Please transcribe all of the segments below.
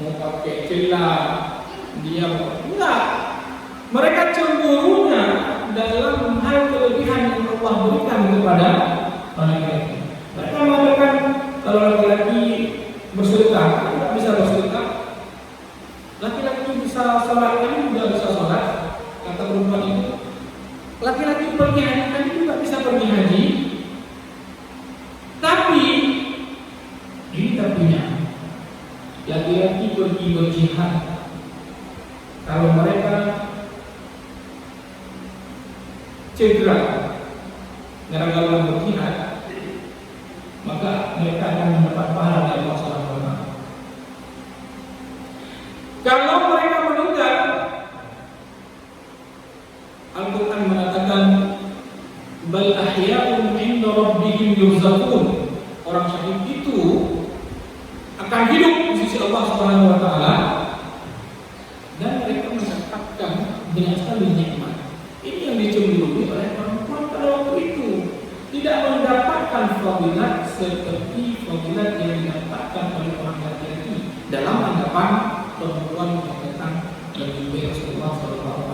mau pakai celah, dia enggak. Mereka cemburunya dalam hal kelebihan yang Allah berikan kepada laki-laki. Mereka mengatakan kalau laki-laki bersedekah, tidak bisa bersedekah. Laki-laki bisa sholat, kan juga bisa sholat. Kata perempuan itu, laki-laki pergi haji, kan juga bisa pergi haji. Tapi ini tapinya, laki-laki pergi berjihad. Kalau mereka cedera gara-gara berjihad, maka mereka akan mendapat pahala dari Allah Subhanahu wa Ta'ala. Kalau mereka meninggal, Al-Quran mengatakan bal ahya'un 'inda rabbihim yurzaqun. Orang syahid itu akan hidup di sisi Allah Subhanahu wa Ta'ala dan mereka mendapatkan banyak sekali nikmat. Ini yang dicemburui oleh perempuan pada waktu itu, tidak mendapatkan fadilat seperti fadilat yang didapatkan oleh orang laki-laki dalam anggapan perempuan yang datang dari Rasulullah SAW.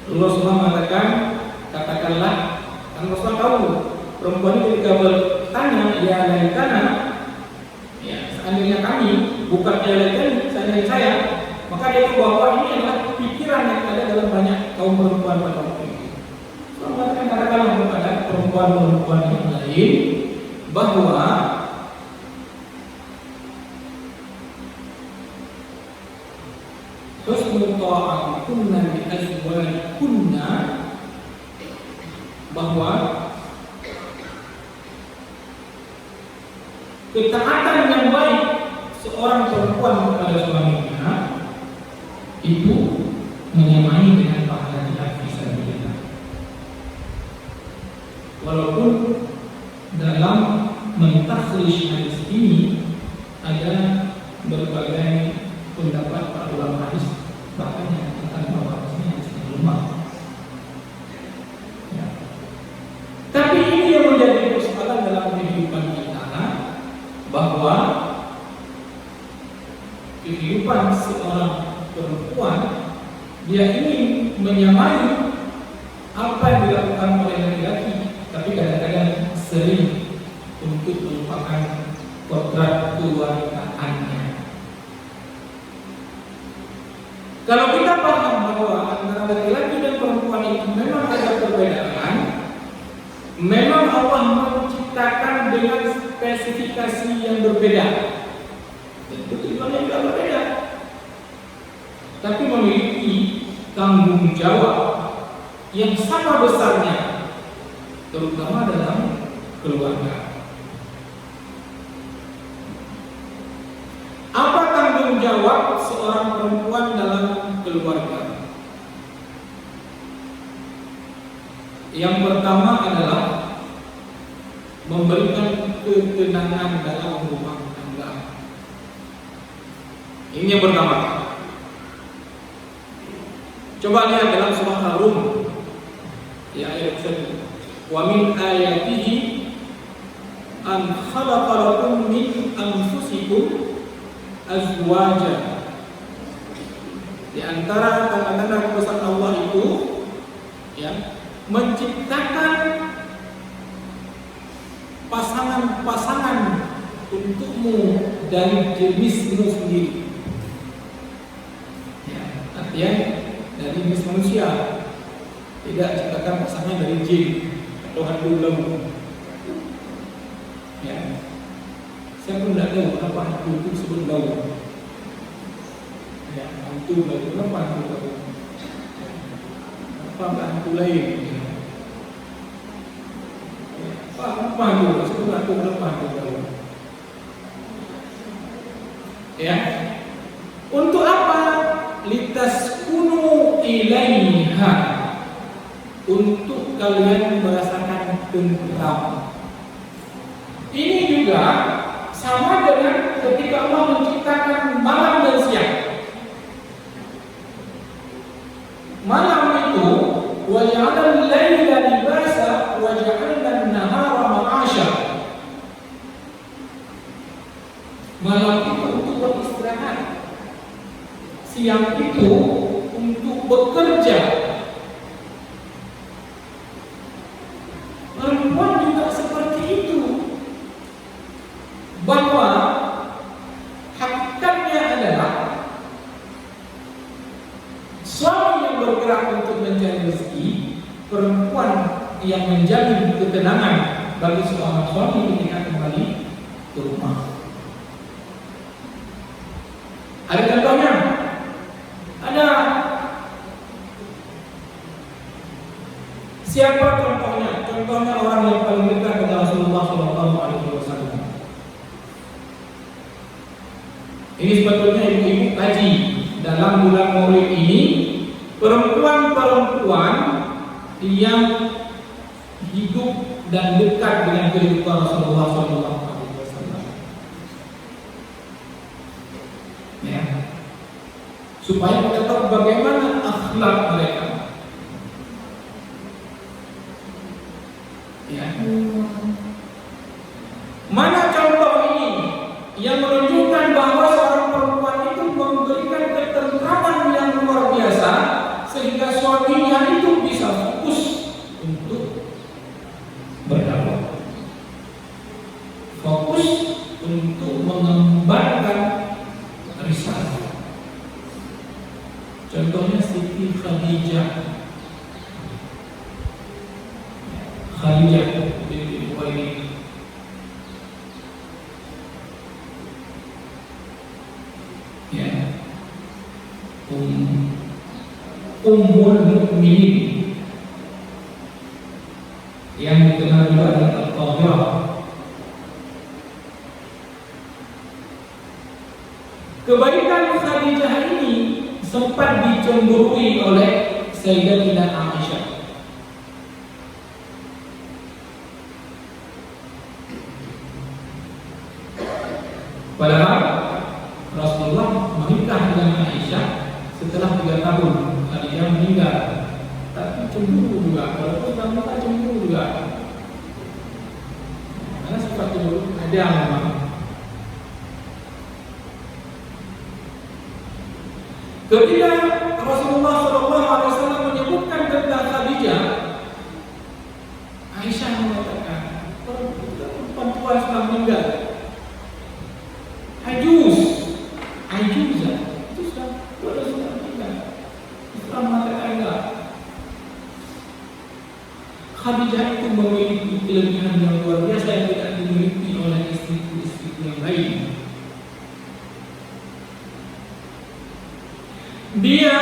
Rasulullah mengatakan, katakanlah, kan Rasulullah tahu perempuan ini ketika bertanya, ya dari tanah, ya seandainya kami, bukan ya dari kami, seandainya saya, maka dia tahu bahwa ini adalah pikiran yang ada dalam banyak kaum perempuan pada waktu itu. Rasulullah mengatakan, katakanlah kepada perempuan-perempuan yang lain bahwa husnul ta'atikunna li azwajikunna, bahwa ketaatan yang baik seorang perempuan kepada suaminya itu menyamai dengan pahala jihad fisabilillah. Walaupun dalam mentakhrish hadis ini ada berbagai pendapat para ulama hadis, bahkan yang mengatakan bahwa hadisnya hadis yang lemah. Ya. Tapi ini yang menjadi persoalan dalam kehidupan kita, bahwa kehidupan seorang perempuan dia ingin menyamai apa yang dilakukan oleh laki-laki, tapi kadang-kadang sering untuk melupakan kodrat kewargaannya. Kalau kita paham bahwa antara laki-laki dan perempuan itu memang ada perbedaan, memang Allah menciptakan dengan spesifikasi yang berbeda, tentu tujuannya juga berbeda, tapi memiliki tanggung jawab yang sama besarnya, terutama dalam keluarga. Apa tanggung jawab seorang perempuan dalam keluarga? Yang pertama adalah memberikan ketenangan dalam rumah tangga. Ini yang pertama. Coba lihat dalam surah Ar-Rum, ya, ayat 1. Wa min ayatihi an khalaqa lakum min anfusikum azwaja. Di antara tanda-tanda kekuasaan Allah itu, ya, menciptakan pasangan-pasangan untukmu dari jenismu sendiri. Ya, artinya dari jenis manusia, tidak ciptakan pasangan dari jin atau hantu lembu. Ya, saya pun tidak tahu kenapa hantu itu disebut lembu. Ya, hantu lembu, kenapa hantu lembu? Apa enggak hantu lain? Apa hantu? Sebut hantu kenapa hantu lembu? Ya, untuk apa? Litaskunu ilaiha, untuk kalian merasakan tentram. Ini juga sama dengan ketika Allah menciptakan malam dan siang. Malam itu wa ja'alal laila libasa wa ja'alna an-nahara ma'asha. Malam itu untuk beristirahat, siang itu untuk bekerja. Perempuan juga seperti itu, bahwa hakikatnya adalah suami yang bergerak untuk mencari rezeki, perempuan yang menjamin ketenangan bagi seorang suami ketika kembali ke rumah. Ada contohnya? Ada. Siapa contohnya? Contohnya orang yang paling dekat dengan Rasulullah SAW. Ini sebetulnya ibu-ibu kaji dalam bulan Maulid ini, perempuan-perempuan yang hidup dan dekat dengan kehidupan Rasulullah SAW. Ya, supaya kita tahu bagaimana akhlak mereka. Ya. Mana contoh ini yang menunjukkan bahwa seorang perempuan itu memberikan ketentraman yang luar biasa sehingga suaminya itu bisa fokus untuk berdakwah, fokus untuk mengembangkan risalah. Contohnya Siti Khadijah binti Khuwailid. Ya, Ummul Mukminin yang dikenal juga dengan Al-Qahirah. Kebaikan Khadijah ini sempat dicemburui oleh Sayyidatina Aisyah. Padahal Rasulullah menikah dengan Aisyah setelah 3 tahun Khadijah meninggal, tapi cemburu juga, walaupun namanya cemburu juga, karena sifat cemburu ada memang. Ketika Rasulullah SAW menyebutkan tentang Khadijah, Aisyah mengatakan, perempuan tua sudah meninggal, Ajuzah, itu sudah meninggal. Islam mengatakan enggak. Khadijah itu memiliki kelebihan yang luar biasa yang tidak dimiliki oleh istri-istri yang lain. Dia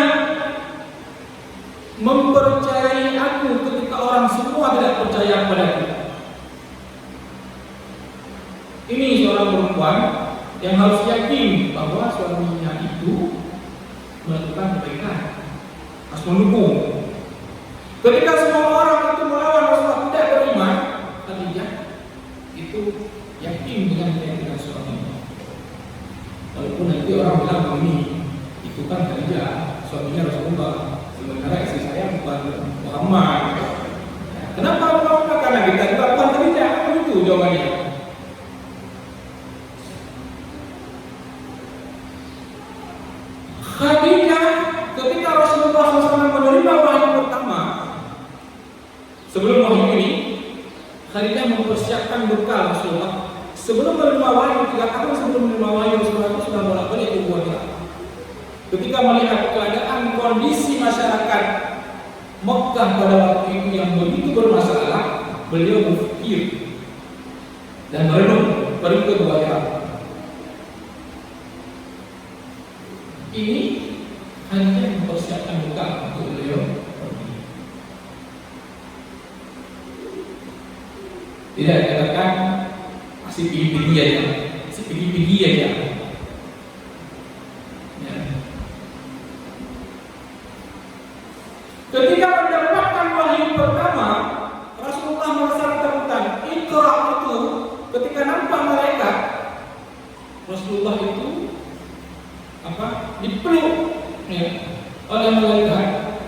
mempercayai aku ketika orang semua tidak percaya padaku. Ini seorang perempuan yang harus yakin bahwa suaminya itu melakukan kebaikan, harus mendukung. Ketika semua orang itu melawan Rasulullah tidak beriman, Khadijah itu yakin dengan keyakinan suaminya. Walaupun nanti orang bilang ini itu kan Khadijah, suaminya Rasulullah, sementara istri saya bukan Muhammad. Kenapa Muhammad? Karena kita juga bukan Khadijah. Itu jawabannya. Khadijah ketika Rasulullah SAW menerima wahyu pertama, sebelum wahyu ini, Khadijah mempersiapkan bekal Rasulullah. Sebelum menerima wahyu, 3 tahun sebelum menerima wahyu, Rasulullah itu sudah bolak-balik ke Bukhara. Ketika melihat keadaan kondisi masyarakat Mekah pada waktu itu yang begitu bermasalah, beliau berpikir dan merenung, pergi ke Bukhara. Ini hanya mempersiapkan bekal untuk beliau. Tidak dikatakan masih pergi-pergi aja, masih pergi-pergi aja. Ya. Ketika mendapatkan wahyu pertama, Rasulullah merasa ketakutan. Iqra itu ketika nampak malaikat, Rasulullah itu dipeluk oleh malaikat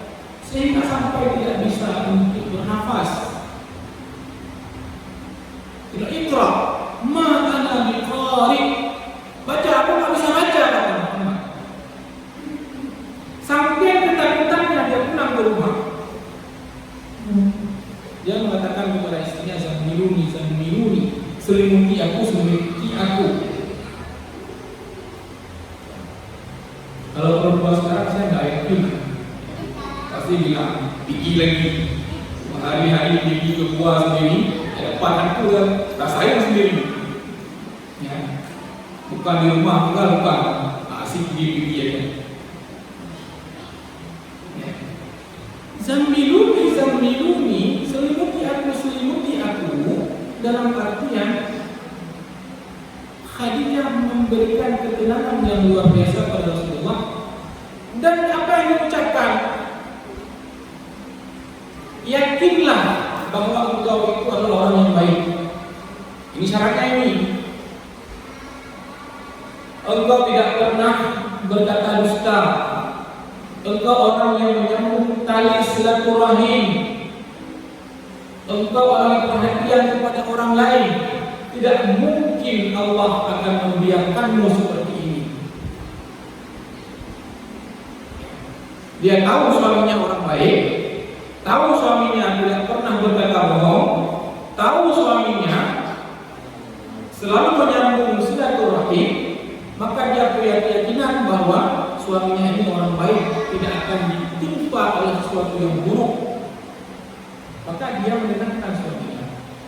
sehingga sampai tidak bisa untuk bernafas. Iqra ma ana biqari, selimuti aku. Kalau perempuan sekarang saya nggak yakin, pasti bilang pergi lagi, hari-hari pergi ke luar sendiri, depan aku kan rasain sendiri, ya. Bukan di rumah, bukan asik pergi aja. Ya. Zammiluni, selimuti aku, dalam artian Khadijah memberikan ketenangan yang luar biasa pada Rasulullah. Dan apa yang diucapkan? Yakinlah bahwa engkau itu adalah orang yang baik. Ini syaratnya ini. Engkau tidak pernah berkata dusta. Engkau orang yang menyambung tali silaturahim. Engkau orang yang perhatian kepada orang lain. Tidak mungkin Allah akan membiarkanmu seperti ini. Dia tahu suaminya orang baik, tahu suaminya tidak pernah berkata bohong, tahu suaminya selalu menyambung silaturahim, maka dia punya keyakinan bahwa suaminya ini orang baik, tidak akan ditimpa oleh sesuatu yang buruk. Maka dia menenangkan suaminya.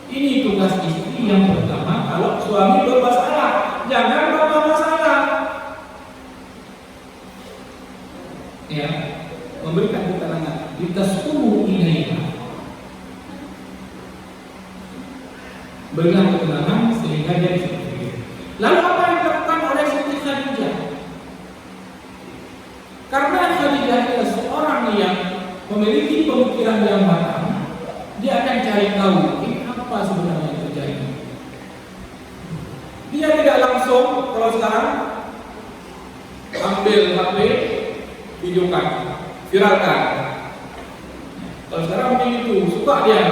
Ini tugas istri yang pertama. Kalau suami bermasalah, jangan bawa masalah. Ya, memberikan keterangan. Litaskunu ilaiha. Berikan keterangan sehingga dia bisa berpikir. Lalu apa yang dilakukan oleh Siti Khadijah? Karena Khadijah adalah seorang yang memiliki pemikiran yang matang, dia akan cari tahu apa sebenarnya yang terjadi. Dia tidak langsung, kalau sekarang ambil HP, videokan, viralkan. Kalau sekarang begitu, suka dia,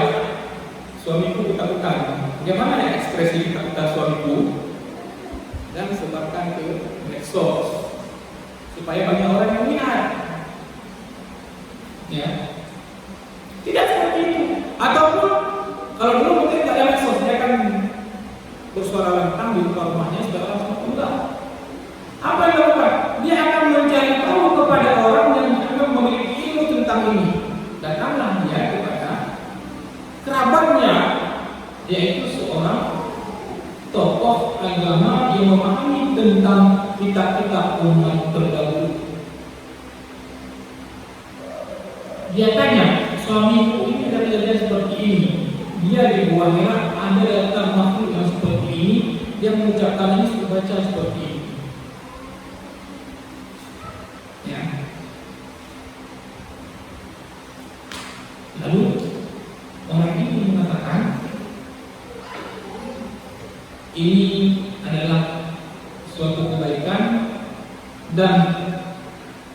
suamiku ketakutan. Bagaimana ya ekspresi ketakutan suamiku? Dan sebarkan ke medsos supaya banyak orang yang melihat. Ya, tidak seperti itu. Ataupun kalau dulu mungkin tidak ada medsos, dia akan bersuara lantang di depan rumahnya sudah langsung enggak. Apa yang dilakukan? Dia akan mencari tahu kepada orang yang memiliki ilmu tentang ini. Datanglah dia kepada kerabatnya, yaitu seorang tokoh agama yang memahami tentang kitab-kitab umat terdahulu. Dia tanya, suamiku ini ada kejadian seperti ini. Dia di Gua Hira ada datang makhluk yang seperti ini. Dia mengucapkan ini baca seperti ini. Ya. Lalu orang ini mengatakan, ini adalah suatu kebaikan dan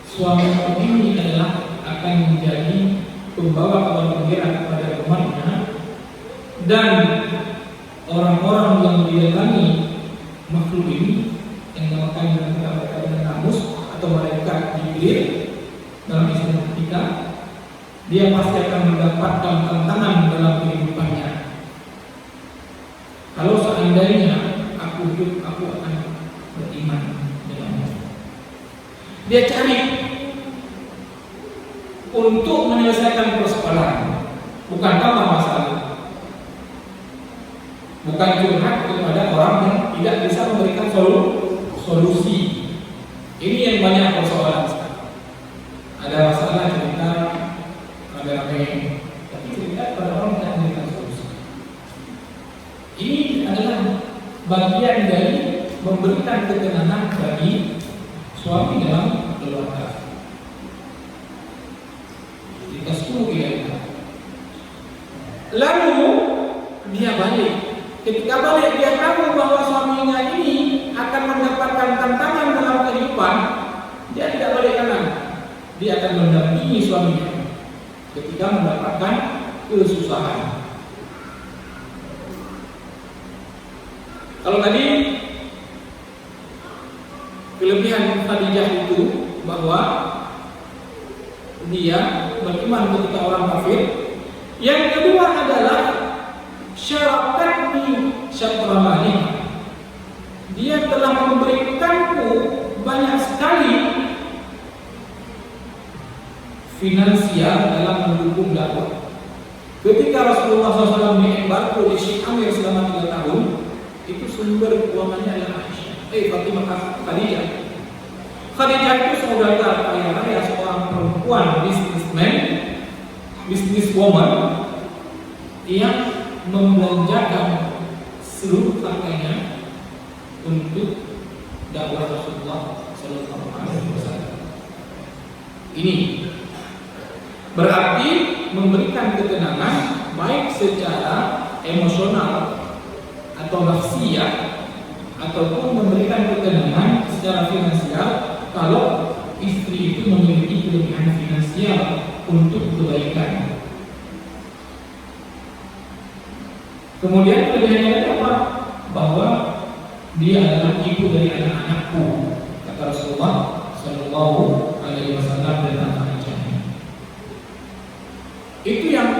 suami ini adalah akan menjadi pembawa kabar gembira kepada umatnya, dan orang-orang yang mendatangi makhluk ini yang dinamakan dengan mereka dengan namus atau malaikat Jibril dalam Islam ketika dia pasti akan mendapatkan tantangan dalam kehidupannya. Kalau seandainya aku hidup, aku akan beriman dengannya. Dia cari untuk menyelesaikan persoalan, bukan tambah masalah, bukan curhat kepada orang yang tidak bisa memberikan solusi. Ini yang banyak persoalan sekarang. Ada masalah cerita rame-rame, tapi cerita pada orang yang memberikan solusi. Ini adalah bagian dari memberikan ketenangan bagi suami dalam keluarga. Lalu dia balik. Ketika balik dia tahu bahwa suaminya ini akan mendapatkan tantangan dalam kehidupan. Dia tidak balik kanan. Dia akan mendampingi suaminya ketika mendapatkan kesusahan. Kalau tadi kelebihan Khadijah itu bahwa dia beriman ketika orang kafir. Yang kedua adalah syatramani, dia telah memberikanku banyak sekali finansial dalam mendukung dakwah. Ketika Rasulullah SAW diembargo di Syekh Amir selama 3 tahun, itu sumber keuangannya adalah Fatimah Khadijah. Khadijah itu saudara kaya raya, seorang perempuan businesswoman yang membelanjakan seluruh hartanya untuk dakwah Rasulullah SAW. Ini berarti memberikan ketenangan baik secara emosional atau nafsiyah ataupun memberikan ketenangan secara finansial kalau istri itu memiliki kelebihan finansial untuk kebaikan. Kemudian kelebihannya apa? Bahwa dia adalah ibu dari anak-anakku, kata Rasulullah Shallallahu Alaihi Wasallam dan Aisyah. Itu yang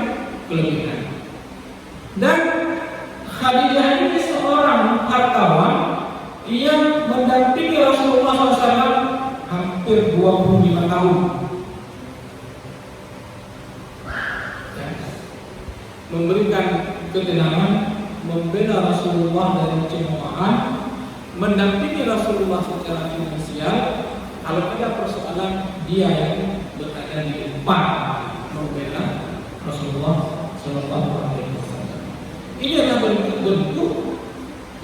kelebihan. Dan Khadijah ini seorang hartawan yang mendampingi Rasulullah SAW hampir 25 tahun. Ya. Memberikan ketenangan, membela Rasulullah dari cemoohan, mendampingi Rasulullah secara finansial. Kalau ada persoalan, dia yang berada di depan membela Rasulullah SAW. Ini adalah bentuk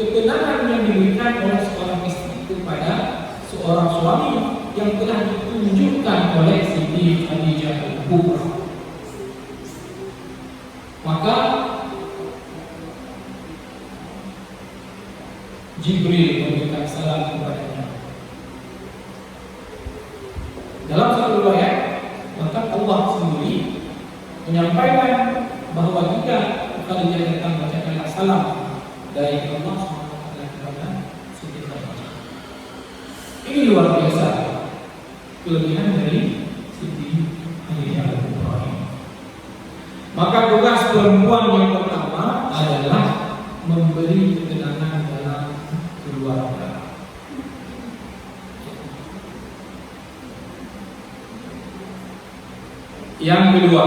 ketenangan yang diberikan oleh seorang istri kepada seorang suami yang telah ditunjukkan oleh Siti Khadijah Al-Kubra. Maka Jibril memberikan salam kepadanya. Dalam satu riwayat, maka Allah sendiri menyampaikan bahwa jika Khadijah datang bacakanlah salam dari Allah SWT kepada Siti Khadijah. Ini luar biasa kelebihan dari Siti Khadijah Al-Kubra. Maka tugas perempuan yang pertama adalah memberi ketenangan dalam keluarga. Yang kedua,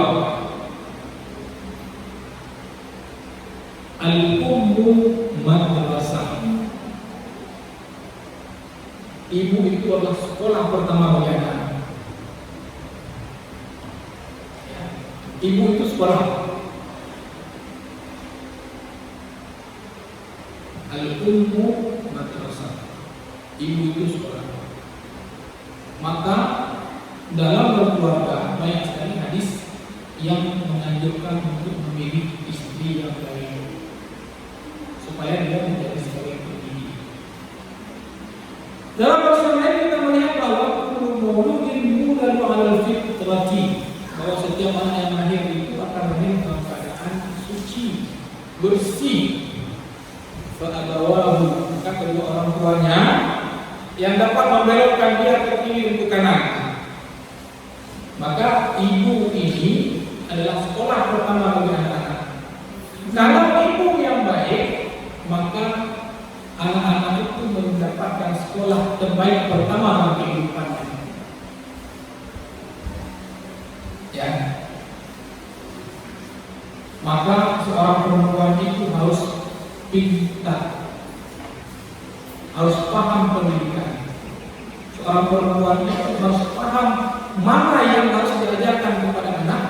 al-ummu madrasah. Ibu itu adalah sekolah pertama bagi anak. Ibu itu sekolah. Al-ummu madrasah. Ibu itu sekolah. Maka dalam berkeluarga banyak sekali hadis yang menganjurkan untuk memilih istri yang baik supaya dia menjadi sebagai pendidik. Dalam persoalan lain kita melihat bahwa kullu mauludin yuladu 'alal fitrati, bahwa setiap anak yang lahir itu akan lahir dalam keadaan suci, bersih. Fa abawahu, maka kedua orang tuanya yang dapat membelokkan dia ke kiri dan ke kanan. Maka ibu ini adalah sekolah pertama bagi anak-anak. Kalau ibu yang baik, maka anak-anak itu mendapatkan sekolah terbaik pertama dalam kehidupannya. Ya. Maka seorang perempuan itu harus pintar, harus paham pendidikan. Seorang perempuan itu harus paham mana yang harus diajarkan kepada anak,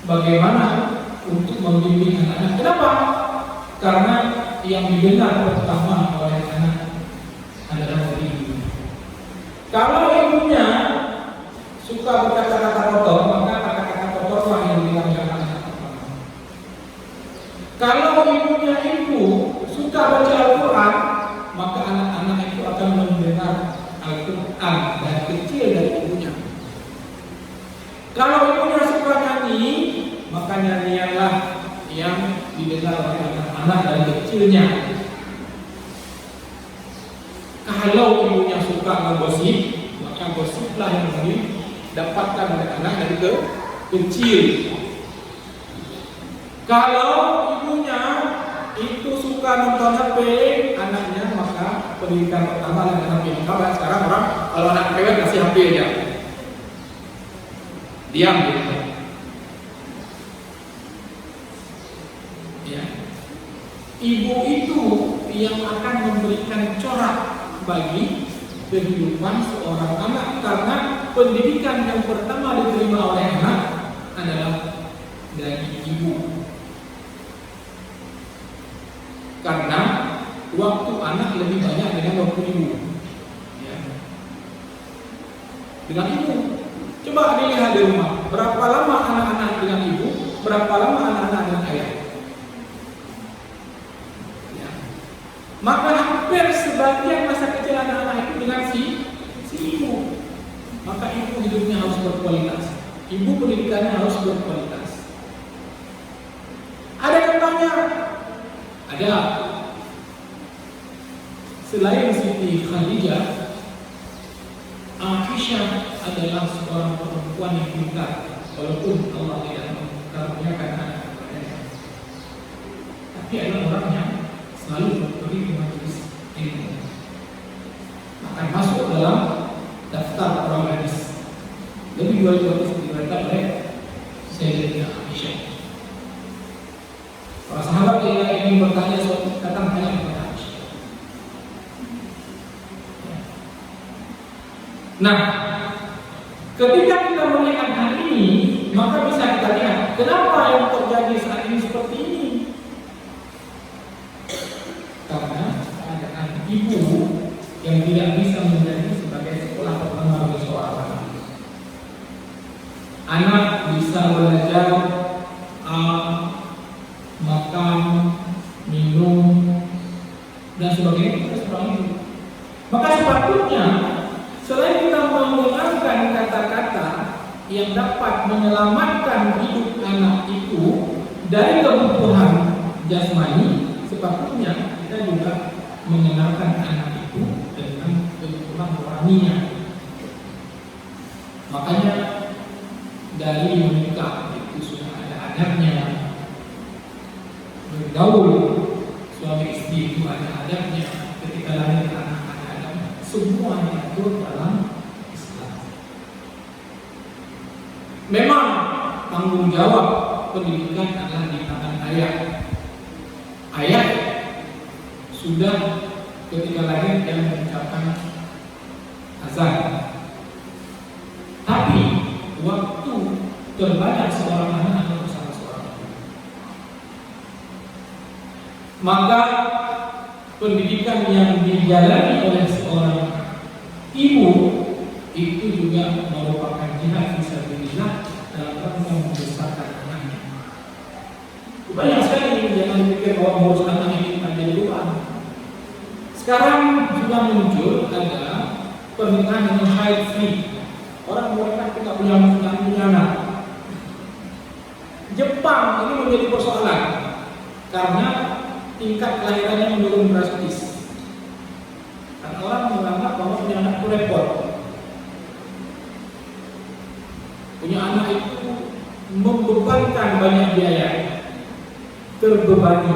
bagaimana untuk membimbing anak-anak. Kenapa? Karena yang didengar pertama oleh anak adalah dari ibu. Kalau ibunya suka berkata-kata kotor, maka kata-kata kotorlah yang didengar anak pertama. Kalau ibunya itu suka baca Al-Quran, maka anak-anak itu akan mendengar Al-Quran dari kecil dari ibunya. Kalau ibunya suka nyanyi, maka nyanyianlah yang didengar oleh anak-anak dari kecilnya. Kalau ibunya suka ngegosip, maka gosiplah yang didapatkan oleh anak dari kecil. Kalau ibunya itu suka nonton HP anaknya, maka pendidikan pertama dengan HP yang sekarang orang kalau anak cewek kasih HP aja, diam gitu. Ya. Ibu itu yang akan memberikan corak bagi kehidupan seorang anak, karena pendidikan yang pertama diterima oleh anak adalah dari ibu. Karena waktu anak lebih banyak dengan waktu ibu. Ya. Dengan ibu. Coba dilihat di rumah, berapa lama anak-anak dengan ibu, berapa lama anak-anak dengan ayah. Ya. Maka hampir sebagian masa kecil anak-anak itu dengan si ibu. Maka ibu hidupnya harus berkualitas. Ibu pendidikannya harus berkualitas. Ada contohnya? Ada. Selain Siti Khadijah, Aisyah adalah seorang perempuan yang pintar, walaupun Allah tidak mengaruniakan anak kepadanya. Tapi adalah orang yang selalu berdiri di majelis ilmu, akan masuk dalam daftar orang hadis. Lebih dua hadis diriwayatkan oleh Sayyidatina Aisyah. Para sahabat yang ingin bertanya soal datang tanya kepada Aisyah. Nah, ketika kita melihat hal ini, maka bisa kita lihat kenapa yang terjadi saat ini seperti ini. Karena keadaan ibu yang tidak bisa menjadi sebagai sekolah pertama bagi seorang anak. Anak bisa belajar makan, minum, dan sebagainya kita seorang ibu. Maka sepatutnya selain kita menggunakan kata-kata yang dapat menyelamatkan hidup anak itu dari kebutuhan jasmani, sepatutnya kita juga mengenalkan anak itu dengan kebutuhan rohaninya. Makanya dari menikah itu sudah ada adabnya. Bergaul suami istri itu ada adabnya. Ketika lahir anak ada adabnya. Semua diatur dalam Islam. Memang tanggung jawab pendidikan adalah di tangan ayah. Ayah sudah ketika lahir yang mengucapkan azan. Tapi waktu terbanyak seorang anak adalah bersama seorang ibu. Maka pendidikan yang dijalani oleh seorang ibu itu juga merupakan jihad fisabilillah dalam rangka membesarkan anaknya. Banyak sekali jangan pikir bahwa mengurus anak ini akan jadi beban. Sekarang juga muncul ada pernikahan yang child free. Orang mereka tidak punya anak. Jepang ini menjadi persoalan karena tingkat kelahirannya menurun drastis. Karena orang menganggap bahwa punya anak itu repot. Punya anak itu membebankan banyak biaya, terbebani,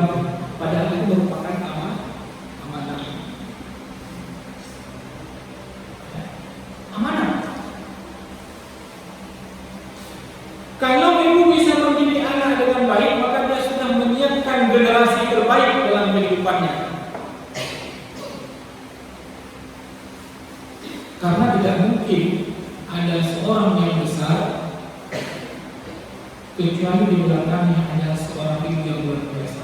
padahal itu merupakan amanah. Amanah. Kalau ibu bisa mendidik anak dengan baik, maka dia sudah menyiapkan generasi terbaik dalam kehidupannya. Karena tidak mungkin ada seorang yang besar kecuali di belakangnya ada seorang ibu yang luar biasa.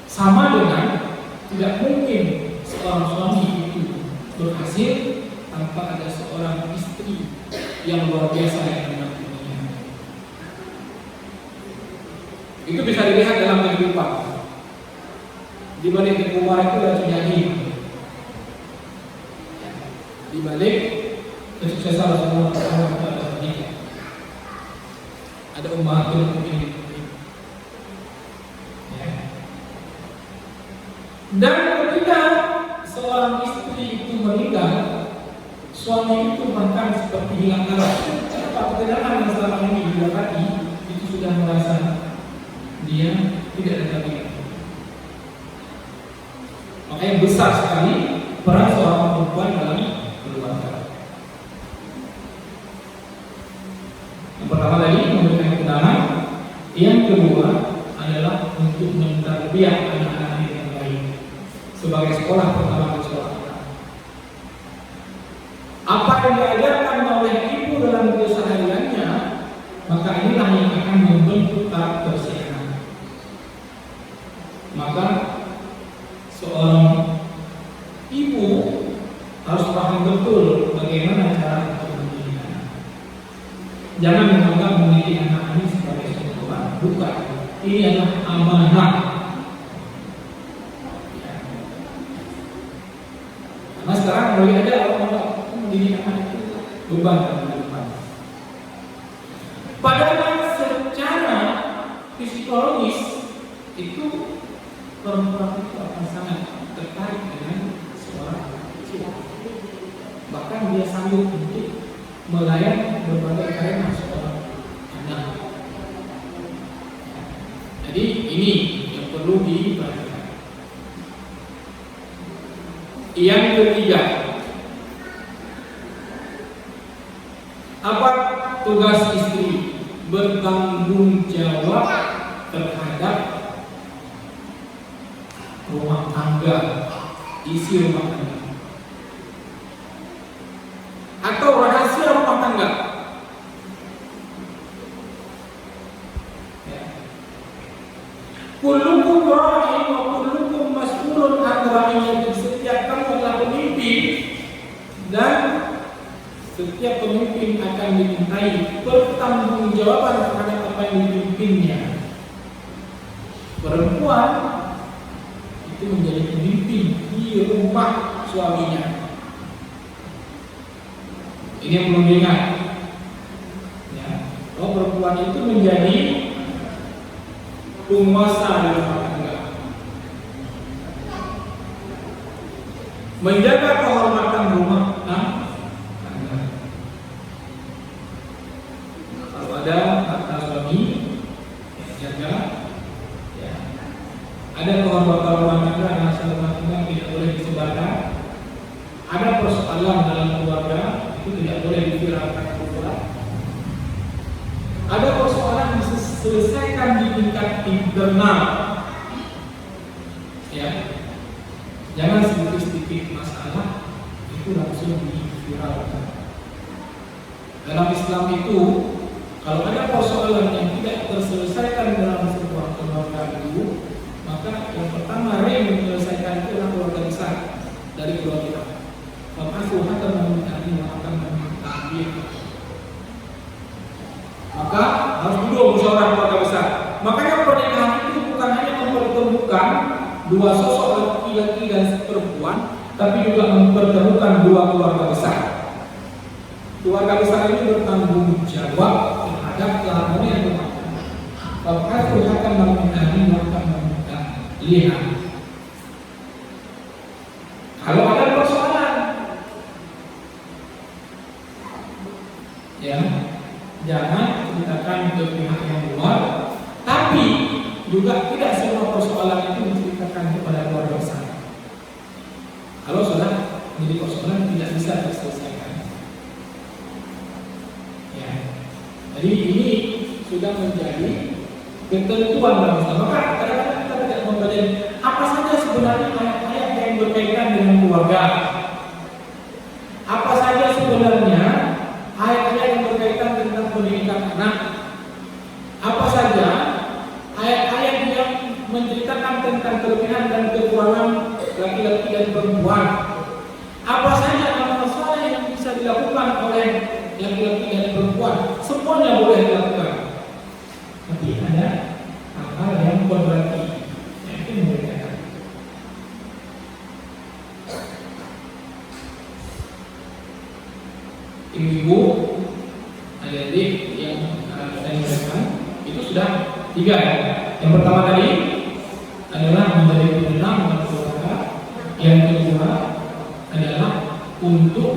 Sama dengan tidak mungkin seorang suami itu berhasil tanpa ada seorang istri yang luar biasa yang mendampinginya. Itu bisa dilihat dalam kehidupan. Di balik kekuatan itu ada penyanyi. Di balik kesuksesan Rasulullah SAW ada ummahatul mukminin. Dan ketika seorang istri itu meninggal, suami itu bahkan seperti hilang arah. Kenapa? Ketegangan yang selama ini didapati itu sudah merasa dia tidak ada lagi. Makanya besar sekali peran seorang perempuan dalam keluarga. Yang pertama tadi memberikan keterangan, yang kedua adalah untuk mentarbiyah anak-anak yang baik sebagai sekolah pertama di sekolah. Apa yang diajarkan oleh ibu dalam kesehariannya, maka inilah yang akan membentuk karakter si anak. Maka seorang ibu harus paham betul bagaimana cara untuk mendidik anak. Jangan menganggap mendidik anak ini sebagai sebuah bukan. Ini adalah amanah. Ya. Karena sekarang mulai ada orang mendidik anak itu beban. Padahal secara psikologis itu perempuan itu akan sangat tertarik dengan seorang kecil. Bahkan dia sanggup untuk melayan berbagai karena seorang anak. Jadi ini yang perlu diperhatikan. Yang ketiga, apa tugas istri? Bertanggung jawab terhadap rumah tangga, isi rumah tangga, atau rahasia rumah tangga. Kullukum ra'in wa kullukum mas'ulun an ra'iyatihi. Setiap kamu adalah pemimpin dan setiap pemimpin akan dimintai pertanggungjawaban terhadap apa yang dipimpinnya. Perempuan itu menjadi pemimpin di rumah suaminya. Ini yang perlu diingat. Ya, kalau perempuan itu menjadi penguasa di rumah tangga, menjaga kehormatan rumah tangga. Kalau ada harta suami, jaga. Ya. Ada kehormatan rumah tangga, hasil rumah tangga tidak boleh disebarkan. Ada persoalan dalam keluarga itu tidak boleh diviralkan keluar. Ada persoalan diselesaikan di tingkat internal. Ya, jangan sedikit-sedikit masalah itu langsung diviralkan. Dalam Islam itu, kalau ada persoalan yang tidak terselesaikan dalam sebuah keluarga itu, maka yang pertama yang menyelesaikan itu adalah keluarga besar dari keluarga. Maka Tuhan akan meminta maka harus duduk musyawarah keluarga besar. Makanya pernikahan itu bukan hanya mempertemukan dua sosok laki-laki dan perempuan, tapi juga mempertemukan dua keluarga besar. Keluarga besar ini bertanggung jawab terhadap keharmonian rumah tangga. Maka Tuhan akan meminta lihat. Kalau ada persoalan, ya, jangan ceritakan ke pihak yang luar, tapi juga tidak semua persoalan itu diceritakan kepada keluarga besar. Kalau sudah menjadi persoalan tidak bisa diselesaikan. Ya, jadi ini sudah menjadi ketentuan dalam Islam. Maka kadang-kadang kita tidak membaca apa saja sebenarnya ayat-ayat yang berkaitan dengan keluarga. Apa saja sebenarnya ayat-ayat yang berkaitan tentang pendidikan anak. Apa saja ayat-ayat yang menceritakan tentang kelebihan dan kekurangan laki-laki dan perempuan. Apa saja amal saleh yang bisa dilakukan oleh laki-laki dan perempuan. Semuanya boleh dilakukan. Tapi ada hal yang berarti itu membedakan. Ibu-ibu, adik-adik yang saya jelaskan itu sudah 3 ya. Yang pertama tadi adalah menjadi penenang dan keluarga. Yang kedua adalah untuk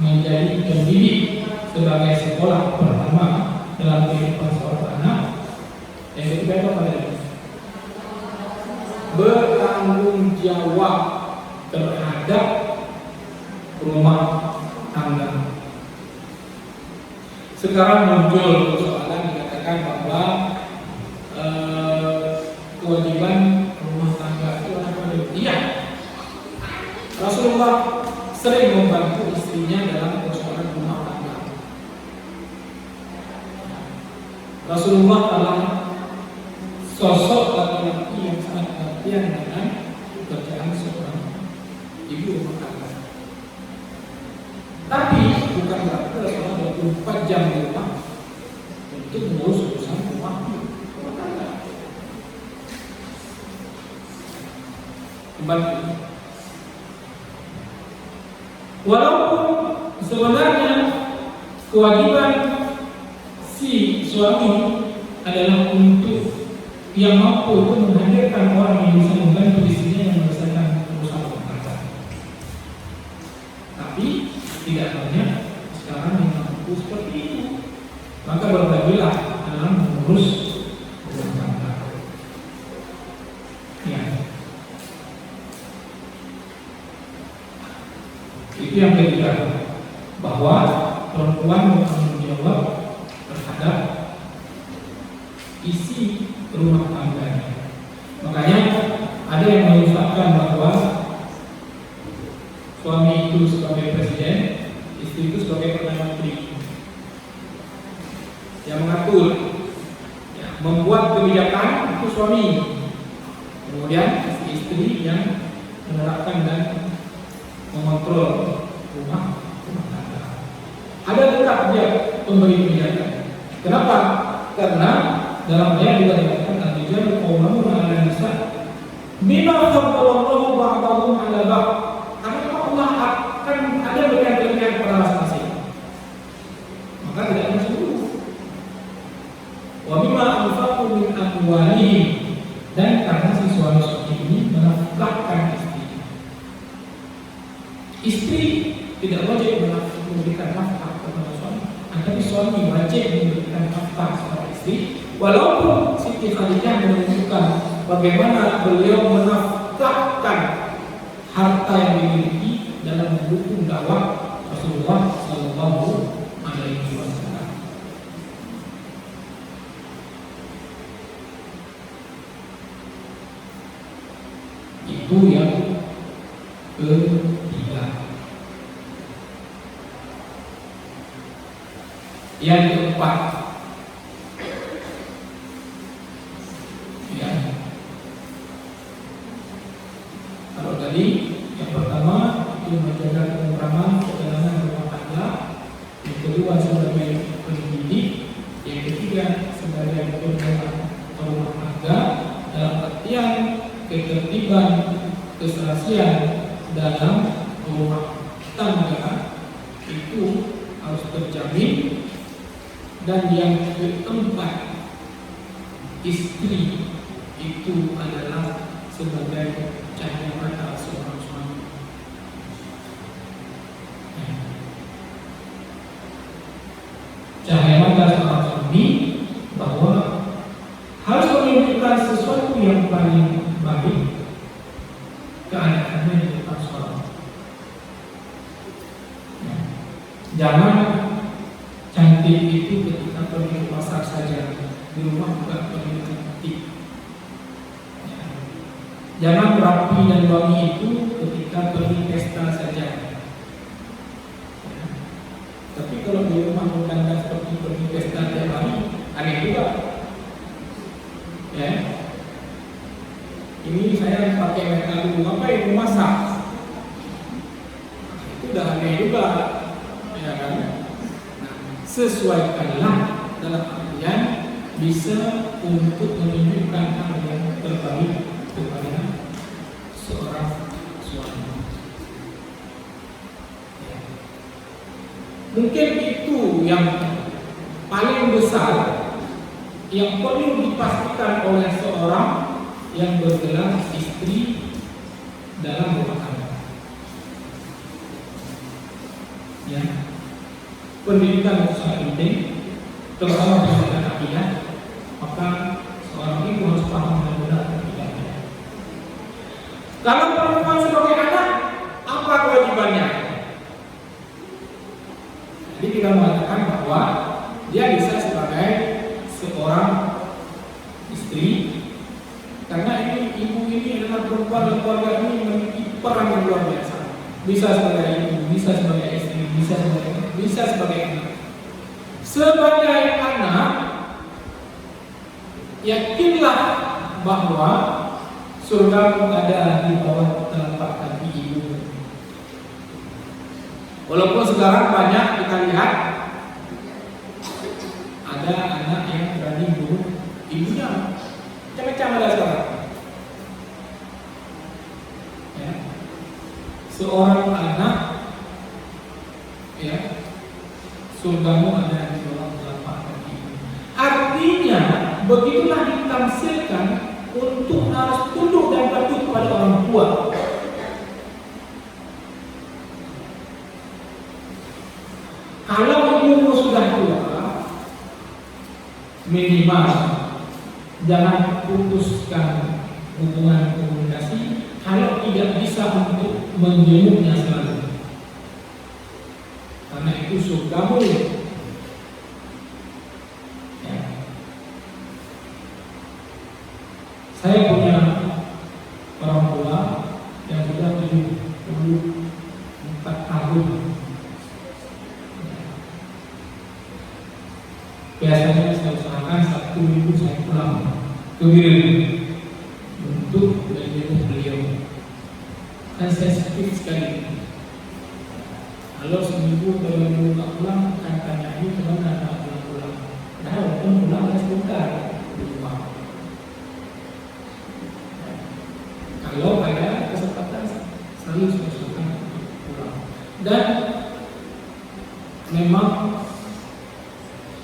menjadi pendidik sebagai sekolah pertama dalam kehidupan seorang anak. Yang ketiga apa tadi? tanggung jawab terhadap rumah tangga. Sekarang muncul persoalan dikatakan bahwa kewajiban rumah tangga itu apa? Iya, Rasulullah sering membantu istrinya dalam persoalan rumah tangga. Rasulullah adalah sosok laki-laki yang sangat perhatian dengan pekerjaan seorang ibu rumah tangga. Tapi bukan berarti Rasulullah 24 jam di rumah untuk mengurus urusan rumah tangga. Kembali. Walaupun sebenarnya kewajiban si suami adalah untuk yang mampu untuk menghadirkan orang yang bisa membantu istrinya yang menyelesaikan urusan rumah tangga. Tapi tidak banyak sekarang yang mampu seperti itu. Maka berbagilah dalam mengurus rumah tangga. Ya. Itu yang ketiga, bahwa perempuan bertanggung jawab terhadap isi rumah tangganya. Makanya ada yang mengusulkan bahwa suami itu sebagai presiden, istri itu sebagai perdana menteri yang mengatur, ya, membuat kebijakan itu suami, kemudian istri yang menerapkan dan mengontrol rumah tangga. Ada tetap dia pemberi kebijakan. Kenapa? Karena dalam ayat juga dikatakan al-rijalu qawwamuna 'ala nisa bima faddalallahu ba'dahum 'ala ba'd. Karena Allah akan ada berikan-berikan kepada masing-masing. Maka tidak ada seluruh. Wa mimma anfaqu min amwalihim, dan karena si suami ini menafkahkan istri tidak wajib memberikan nafkah kepada suami, tapi suami wajib memberikan nafkah kepada istri. Walaupun Siti Khadijah menunjukkan bagaimana beliau menafkahkan harta yang dimiliki dalam mendukung dakwah Rasulullah Sallallahu Alaihi Wasallam. Itu yang ketiga. Yang keempat, ya, kalau tadi yang pertama itu menjaga ketentraman perjalanan rumah tangga, yang kedua sebagai pendidik, yang ketiga sebagai penjaga rumah tangga dalam artian ketertiban, keserasian dalam rumah tangga itu harus terjamin. Dan yang keempat, istri itu adalah sebagai cahaya mata seorang suami. Cahaya mata seorang suami bahwa harus menunjukkan sesuatu yang paling baik keadaannya di depan suami. Jangan cantik itu ketika pergi ke pasar saja, di rumah juga pergi cantik. Jangan rapi dan wangi itu ketika pergi pesta saja. Tapi kalau di rumah bukan seperti pergi pesta tiap hari, aneh juga. Ya, ini saya pakai mereka dulu, apa yang masak? Itu udah aneh juga, ya kan? Sesuaikanlah dalam artian bisa untuk menunjukkan hal yang terbaik kepada seorang suami. Mungkin itu yang paling besar yang perlu dipastikan oleh seorang yang bergelar istri dalam rumah tangga. Ya. Pendidikan itu sangat penting, terutama pendidikan akidah. Maka seorang ibu harus paham dan benar akidahnya. Kalau perempuan sebagai anak, apa kewajibannya? Jadi kita mengatakan bahwa dia bisa sebagai seorang istri, karena ini ibu ini adalah perempuan dan keluarga ini memiliki peran yang luar biasa. Bisa sebagai ibu, bisa sebagai istri, bisa sebagai anak. Sebagai anak, yakinlah bahwa surga ada di bawah telapak kaki ibu. Walaupun sekarang banyak kita lihat ada anak yang berani bunuh ibunya, macam-macam ada sekarang. Ya. Seorang anak, ya, surgamu ada di bawah telapak kaki. Artinya, begitulah ditafsirkan untuk harus tunduk dan patuh kepada orang tua. Kalau ibumu sudah tua, minimal jangan putuskan hubungan komunikasi kalau tidak bisa untuk menjenguknya selalu, karena itu surgamu. Ya. Saya punya orang tua yang sudah 74 tahun. Biasanya saya usahakan Sabtu Minggu saya pulang ke Biren untuk menjenguk beliau. Kan saya sakit sekali. Kalau seminggu kalau minggu tak pulang, akan tanya ini kemana tak pulang. Nah, walaupun pulang hanya sebentar di rumah. Kalau ada kesempatan selalu usahakan pulang. Dan memang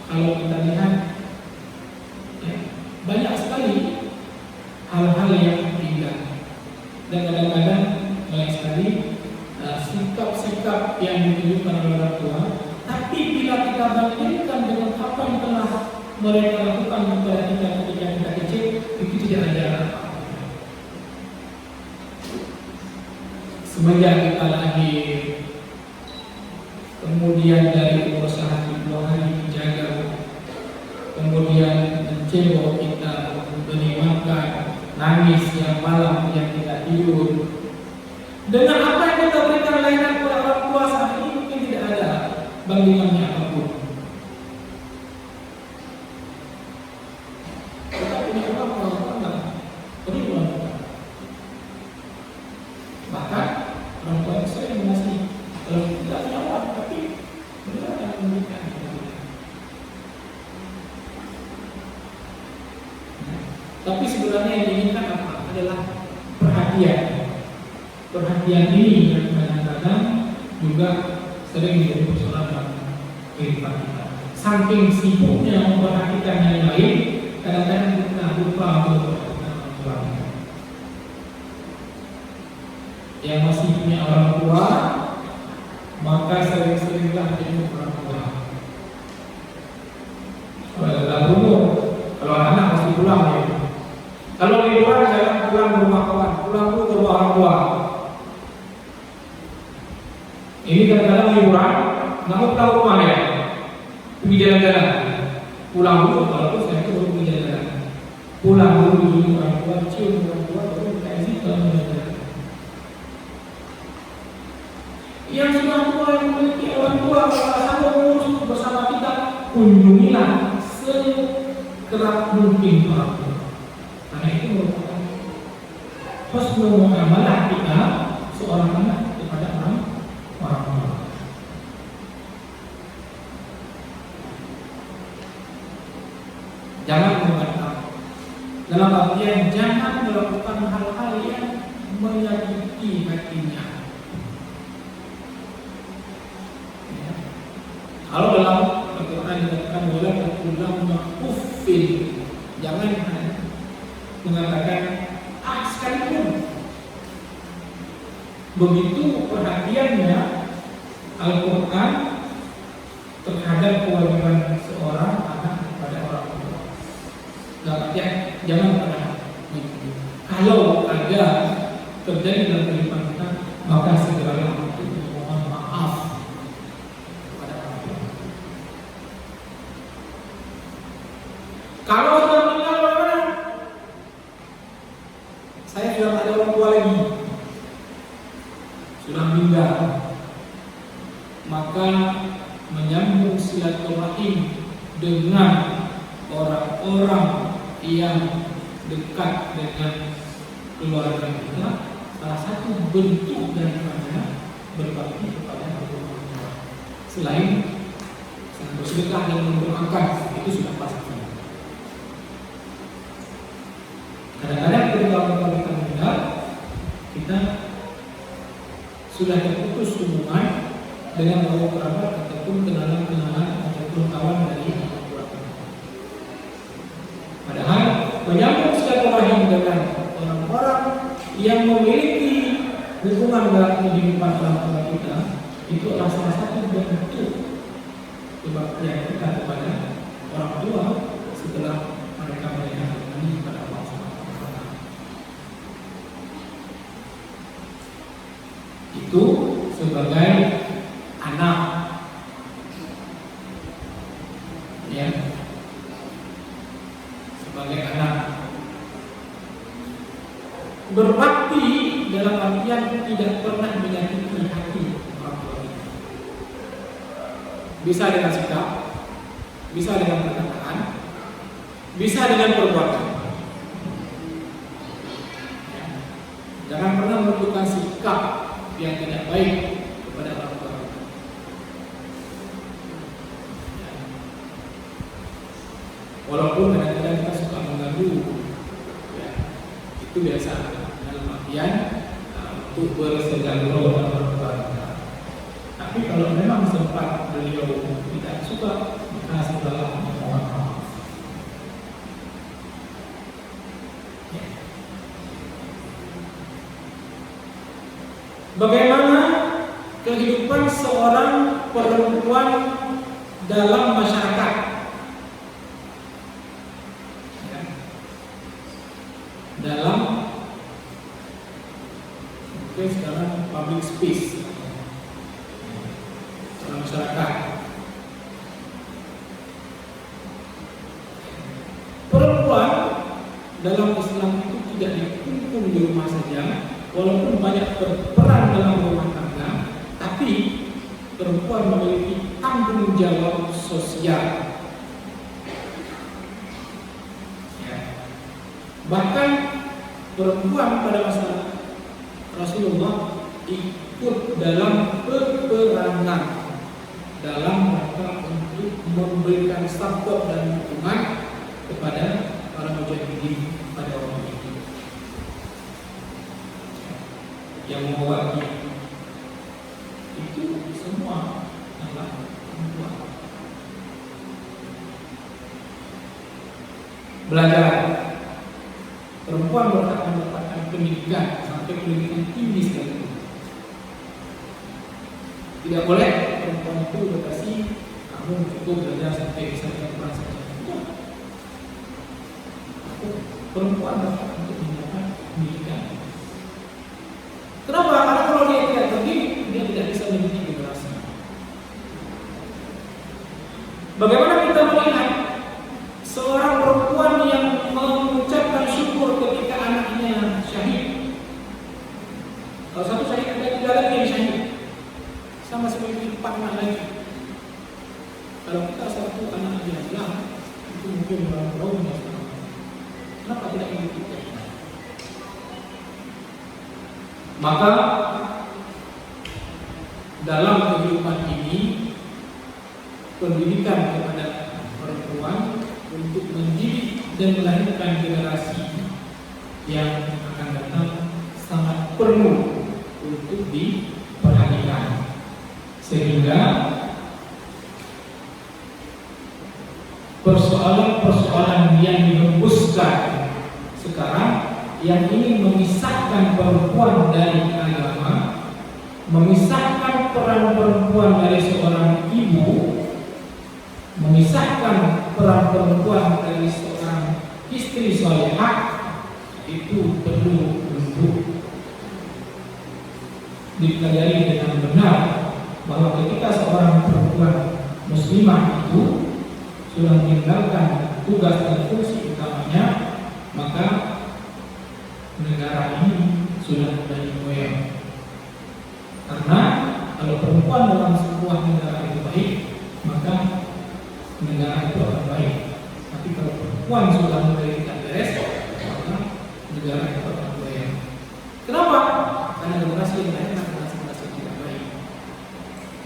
kalau kita lihat, ya, banyak sekali hal-hal yang indah, dan kadang-kadang banyak sekali sikap-sikap yang ditunjukkan oleh orang tua. Tapi bila kita bandingkan dengan apa yang telah mereka lakukan kepada kita ketika kita kecil, itu tidak ada apa-apa. Semenjak kita lahir, kemudian dari usaha dua hari dijaga, kemudian mencebok kita, memberi makan, nangis yang malam yang tidak tidur. Dengan apa yang kita berikan layanan kepada orang tua saat ini mungkin tidak ada bandingannya apapun. Kita punya orang tua enggak beriman. Bahkan orang tua saya mengasihi, kalau tidak punya orang, tapi mereka akan memberikan. Tapi sebenarnya yang diinginkan apa? Adalah perhatian. Perhatian ini yang kadang-kadang juga sering menjadi persoalan dalam kehidupan kita. Saking sibuknya memperhatikan yang lain, kadang-kadang kita lupa untuk memperhatikan orang tua. Yang masih punya orang tua, maka sering-seringlah jenguk orang tua. Kalau anak masih pulang ya. Kalau liburan jangan pulang ke rumah kawan, pulang dulu ke rumah orang tua. Ini kadang-kadang liburan, nggak mau pulang ke rumah ya, pergi jalan-jalan. Pulang dulu, kalau saya itu baru pergi jalan-jalan. Pulang dulu di orang tua, cium orang tua, baru kita isi ke jalan-jalan. Yang sudah tua yang memiliki orang tua, kalau sanggup mengurus bersama kita, kunjungilah sekerap mungkin orang tua. Karena itu merupakan husnul muamalah kita seorang anak kepada orang tua. Jangan membantah. Dalam artian jangan melakukan hal-hal yang menyakiti hatinya. Ya. Kalau dalam Al-Quran dikatakan wala taqulanna uffin, jangan mengatakan sekalipun. Begitu perhatiannya Al-Quran terhadap kewajiban seorang anak kepada orang tua. Dalam artian jangan pernah. Kalau ada terjadi dalam kehidupan kita, maka segeralah untuk memohon maaf kepada orang tua. Kalau sudah meninggal bagaimana? Saya sudah tak ada orang tua lagi, sudah meninggal, maka menyambung silaturahim dengan orang-orang yang dekat dengan keluarga kita, salah satu bentuk daripada berbakti kepada orang tua. Selain bersedekah dan mendoakan, itu sudah pasti. Kadang-kadang ketika orang tua kita meninggal, kita sudah terputus hubungan dengan orang kerabat ataupun kenalan-kenalan ataupun kawan dari orang tua kita. Padahal menyambung silaturahim dengan orang-orang yang memiliki hubungan dalam kehidupan orang tua kita, itu adalah salah satu bentuk kebaktian kita kepada orang tua setelah mereka kembali kepada Allah Subhanahu wa Ta'ala. Itu sebagai anak, ya, sebagai anak. Berbakti dalam artian tidak pernah menyakiti hati orang tua kita. Bisa dengan sikap, bisa dengan perkataan, bisa dengan perbuatan. Jangan pernah menunjukkan sikap yang tidak baik kepada orang tua kita. Walaupun kadang-kadang kita suka mengganggu, ya, itu biasa dalam artian untuk bersejahtera dengan orang tua kita. Tapi kalau memang sempat beliau tidak suka, maka setelah memohon maaf. Bagaimana kehidupan seorang perempuan dalam masyarakat? Dalam sekarang public space dalam masyarakat. Perempuan dalam Islam itu tidak dikungkung di rumah saja, walaupun banyak berperan dalam rumah tangga, tapi perempuan memiliki tanggung jawab sosial. Bahkan perempuan pada masa Rasulullah ikut dalam peperangan dalam rangka untuk memberikan support dan dukungan kepada para mujahidin pada waktu itu yang mewakili. Itu semua adalah perempuan. Belajar. Perempuan berhak mendapatkan pendidikan sampai pendidikan tinggi sekali. Tidak boleh perempuan itu berkasih kamu cukup belajar sampai bisa Al-Quran saja. Perempuan berhak untuk mendapat pendidikan. Kenapa? Karena kalau dia tidak terdidik, dia tidak bisa mendidik generasi. Bagaimana kita melihat seorang perempuan yang mengucapkan syukur ketika anaknya syahid? Kalau satu syahid, ada 3 lagi yang syahid, sama seperti 4 anak lagi. Kalau kita satu anak yang hilang, itu mungkin orang tahu. Kenapa tidak kita? Maka dalam kehidupan ini, pendidikan kepada perempuan untuk mendidik dan melahirkan generasi yang akan datang sangat perlu untuk diperhatikan, sehingga persoalan-persoalan yang dihembuskan sekarang yang ingin memisahkan perempuan dari agama, memisahkan peran perempuan dari seorang ibu, memisahkan peran perempuan dari seorang istri salihah, itu perlu untuk dipelajari dengan benar bahwa ketika seorang perempuan muslimah itu sudah meninggalkan tugas dan fungsi utamanya, maka negara ini sudah menjadi goyang. Karena kalau perempuan dalam sebuah negara itu baik, maka negara itu akan baik. Tapi kalau perempuan sudah mulai tidak beres, maka negara itu akan goyang. Kenapa? Karena generasi yang lain adalah generasi yang tidak baik.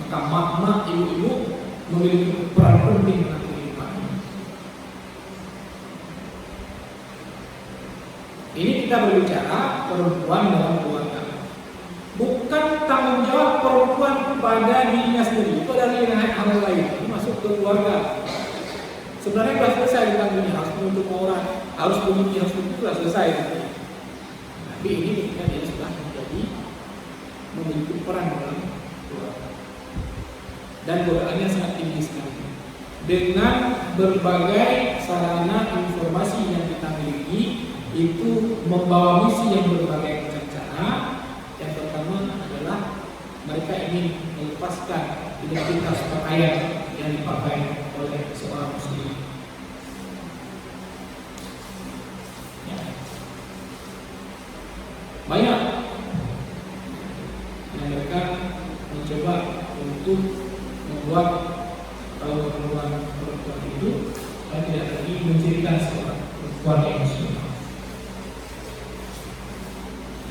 Maka makna ibu-ibu memiliki peran penting dalam kehidupan ini. Ini kita berbicara perempuan dalam keluarga. Bukan tanggung jawab perempuan pada dirinya sendiri, itu dari hal lain. Ini masuk ke keluarga. Sebenarnya sudah selesai ditanggung, harus menuntut orang, harus begini, harus begitu, sudah selesai. Tapi ini ketika dia sudah menjadi memiliki peran dalam keluarga. Dan godaannya sangat tinggi sekali. Dengan berbagai sarana informasi yang kita miliki, itu membawa misi yang berbagai macam cara. Yang pertama adalah mereka ingin melepaskan identitas pakaian yang dipakai oleh seorang muslim. Ya. Banyak yang mereka mencoba untuk membuat perempuan itu tidak lagi mencirikan seorang perempuan yang muslim.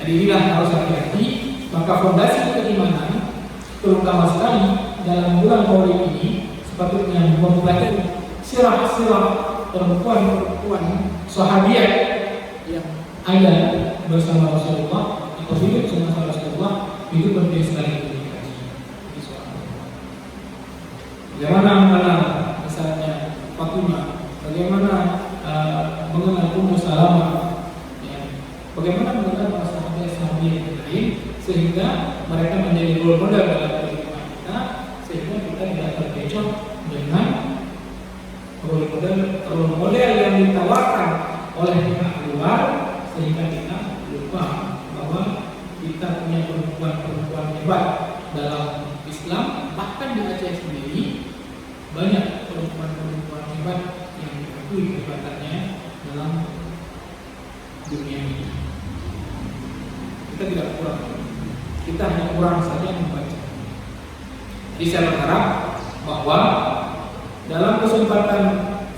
Jadi inilah harus hati-hati. Maka fondasi keimanan terutama sekali dalam bulan Maulid ini sepatutnya mempelajari sirah-sirah perempuan-perempuan sahabiat yang ada bersama Rasulullah atau hidup bersama Rasulullah. Itu penting sekali untuk dikaji. Bagaimana mengenal misalnya Fatimah, bagaimana mengenal Ummu Salamah, ya. Bagaimana mengenal para sahabat-sahabat yang lain, sehingga mereka menjadi role model dalam kehidupan kita, sehingga kita tidak terkecoh dengan role model yang ditawarkan oleh pihak luar, sehingga kita lupa bahwa kita punya perempuan-perempuan hebat dalam Islam. Bahkan di Aceh sendiri banyak perempuan-perempuan hebat yang diakui kehebatannya dalam dunia ini. Kita tidak kurang, kita hanya kurang saja membaca. Jadi saya berharap bahwa dalam kesempatan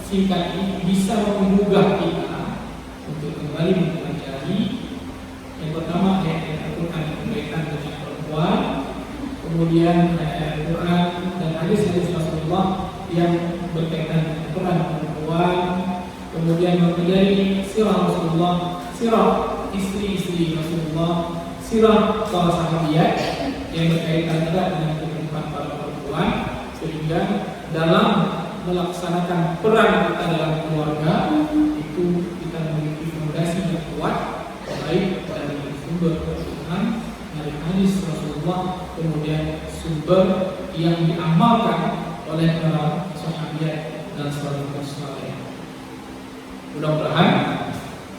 singkat ini bisa menggugah kita untuk kembali mempelajari yang pertama ayat Al-Quran berkaitan dengan perempuan, kemudian ayat Al-Quran dan hadis-hadis Rasulullah yang berkaitan dengan peran perempuan, kemudian mempelajari sirah Rasulullah, sirah istri-istri Rasulullah, sirah para sahabiat yang berkaitan juga dengan kehidupan para perempuan, sehingga dalam melaksanakan peran kita dalam keluarga itu kita memiliki fondasi yang kuat, baik dari sumber Al-Quran, dari hadis Rasulullah, kemudian sumber yang diamalkan oleh para sahabiat dan salafus saleh. Mudah-mudahan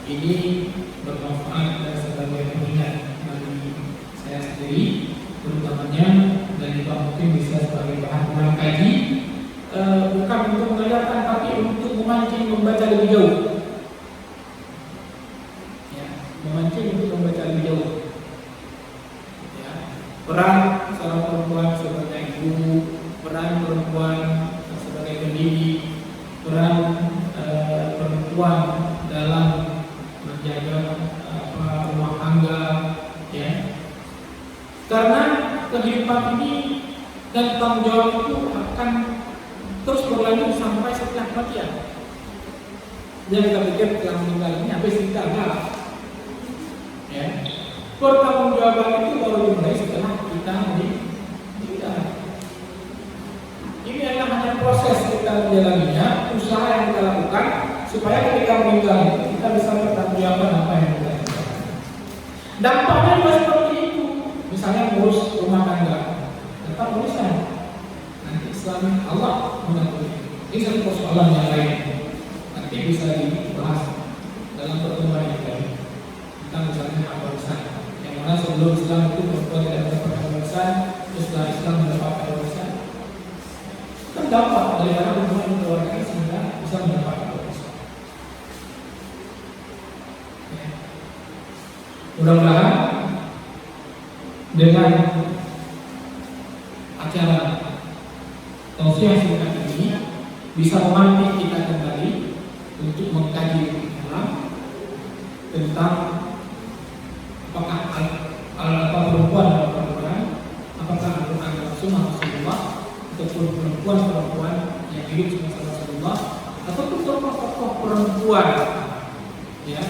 ini bermanfaat dan sebagai pengingat bagi saya sendiri, terutamanya, dan juga mungkin bisa sebagai bahan bahan kaji, bukan untuk mengajarkan tapi untuk memancing membaca lebih jauh. Ya, memancing untuk membaca lebih jauh. Ya, peran seorang perempuan sebagai ibu, peran perempuan sebagai pendidik, peran perempuan dalam menjaga rumah tangga, ya. Karena kehidupan ini dan tanggung jawab itu akan terus berlanjut sampai setelah kematian. Jangan kita pikir setelah meninggal ini habis kita enggak. Ya. Pertanggungjawaban itu baru dimulai setelah kita meninggal. Ini adalah hanya proses kita menjalaninya, usaha yang kita lakukan supaya ketika meninggal kita bisa bertanggungjawab apa yang kita lakukan. Dampaknya juga seperti itu. Misalnya ngurus rumah tangga, tetap urusan. Nanti Islam Allah mengatur. Ini satu persoalan yang lain. Nanti bisa dibahas dalam pertemuan yang lain. Kita misalnya apa urusan yang Karena sebelum Islam itu perempuan tidak mendapatkan warisan, setelah Islam mendapatkan warisan. Kan gampang dari mana hubungan keluarga sehingga bisa mendapatkan warisan. Mudah-mudahan dengan acara tausiah singkat ini bisa memantik kita kembali untuk mengkaji lebih dalam tentang apakah perempuan atau perempuan, apakah Al-Quran dan Sunnah Rasulullah, ataupun perempuan-perempuan yang hidup bersama Rasulullah, ataupun tokoh-tokoh perempuan ya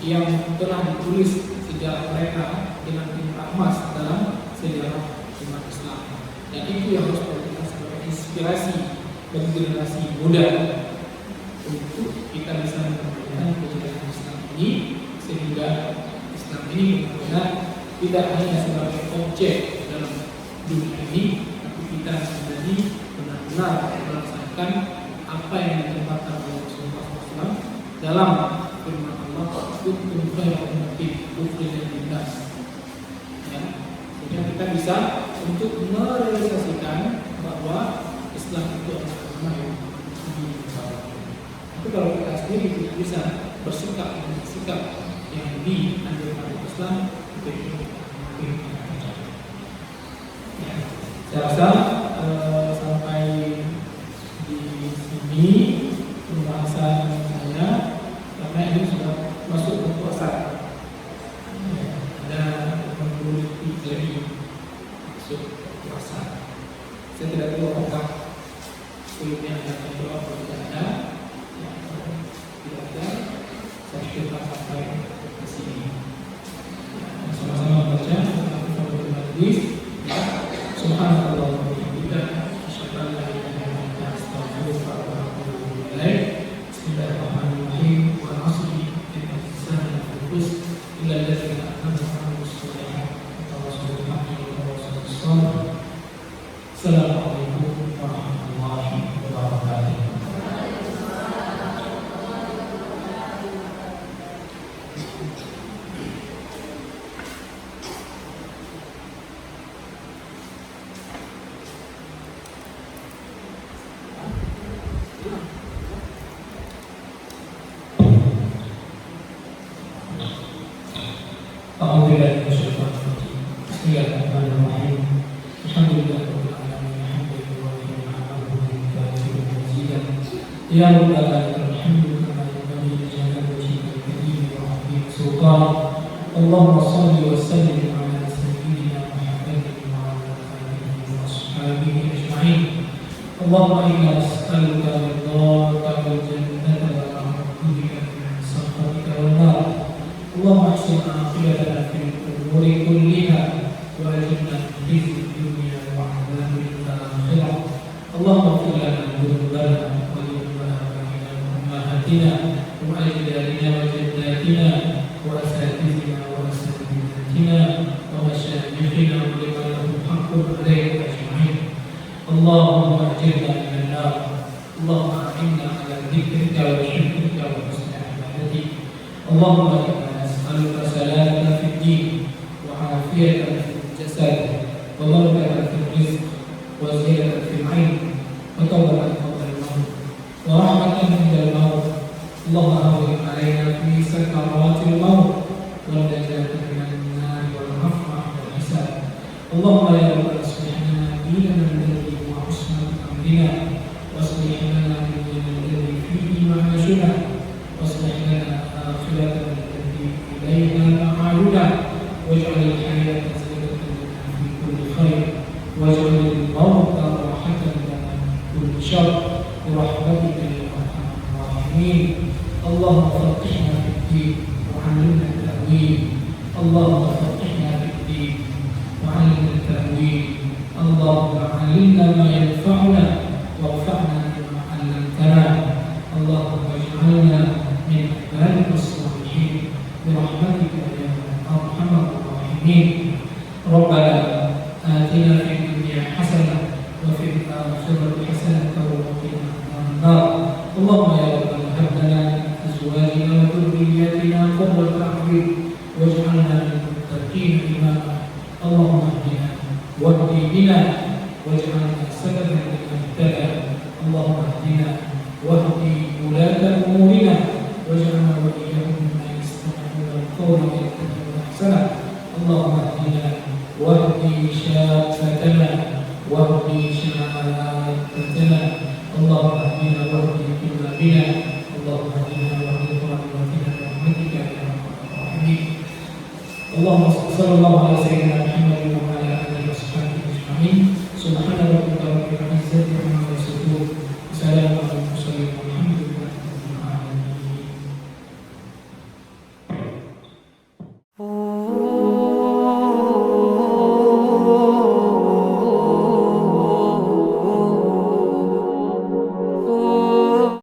yang telah ditulis sejarah mereka dengan tinta emas dalam sejarah umat Islam. Dan itu yang harus kita sebagai inspirasi bagi generasi muda untuk kita bisa mengembangkan kehidupan Islam ini, sehingga Islam ini benar-benar tidak hanya sebagai objek dalam dunia ini, tapi kita menjadi benar-benar melaksanakan apa yang ditempatkan oleh Rasulullah SAW dalam firman Allah, "Kuntum khairu ummatin ukhrijat lin-nas." Ya, sehingga kita bisa untuk merealisasikan bahwa Islam itu adalah agama yang dibawa. Tapi kalau kita sendiri tidak bisa bersikap dengan sikap yang dianjurkan oleh Islam, itu ya. Saya rasa sampai di sini pembahasan saya, karena ini sudah masuk ke puasa. Ada 60 detik lagi masuk puasa. Saya tidak tahu apakah kulitnya ada jawab atau tidak ada. Tidak ada. Saya coba sampai ke sini. Sama-sama baca. Subhanallah wa bihamdihi, asyhadu an la ilaha illa anta, astaghfiruka wa atubu ilaik. Bismillahirrahmanirrahim. Wa asri innal insana lafi khusr illa alladziina aamanu wa 'amilus shalihaati wa tawassaw bil haqqi wa tawassaw bis sabr. Assalamualaikum warahmatullahi wabarakatuh. Bismillahirrahmanirrahim. Alhamdulillahirabbil alamin. Ya Rabbal alamin, alhamdulillah alladzi ja'ala wajhaka karim wa 'azim sultan. Allahumma shalli wa sallim ala sayyidina Muhammadin wa ala alihi wa ashabihi ajma'in. Allahumma inna nas'aluka ridhaka wal jannata wa na'udzu bika min sakhatika wan nar. Allahumma ahsin 'aqibatana fil umuri kulliha wa ajirna min khizyi dunya wa 'adzabil akhirah. Allahumma ighfir lana dhunubana وأجدادنا وجداتنا وأساتذتنا وأساتذتنا ومشايخنا ولمن لهم حق علينا أجمعين. اللهم أجرنا من النار. اللهم أعنا على ذكرك وشكرك وحسن عبادتك. اللهم إنا نسألك سلامة في الدين وعافية في الجسد وبركة في الرزق وزيادة في العين وتوبة قبل الموت ورحمة عند الموت. اللهم هون علينا في سكرات الموت والنجاة من النار والعفو عن الحساب. اللهم يا رب اصلح لنا ديننا الذي هو عصمة أمرنا، واصلح لنا ديننا الذي فيه معاشنا، واصلح لنا آخرتنا التي إليها معادنا، واجعل الحياة زيادة لنا في كل خير، واجعل الموت راحة لنا من كل شر برحمتك يا أرحم الراحمين. اللهم فقهنا في الدين وعلمنا التأويل. اللهم فقهنا في الدين وعلمنا التأويل. اللهم علمنا ما ينفعنا وانفعنا بما علمتنا. اللهم اجعلنا من عبادك الصالحين برحمتك يا أرحم الراحمين. ربنا آتنا في الدنيا حسنة وفي الآخرة حسنة وقنا عذاب النار. اللهم يا رب هب لنا أزواجنا وذرياتنا قرة أعين واجعلنا للمتقين اللهم اهدنا واهد بنا واجعلنا سببا لمن اهتدى اللهم اهدنا واهد ولاة أمورنا واجعلنا وإياهم ممن يستمعون القول ويتبعون أحسنه اللهم اهدنا واهد شافتنا واهد شماتنا اللهم اهدنا واهد قلوبنا اللهم اهدنا واهد قرآننا برحمتك يا ارحم الراحمين اللهم صل الله على سيدنا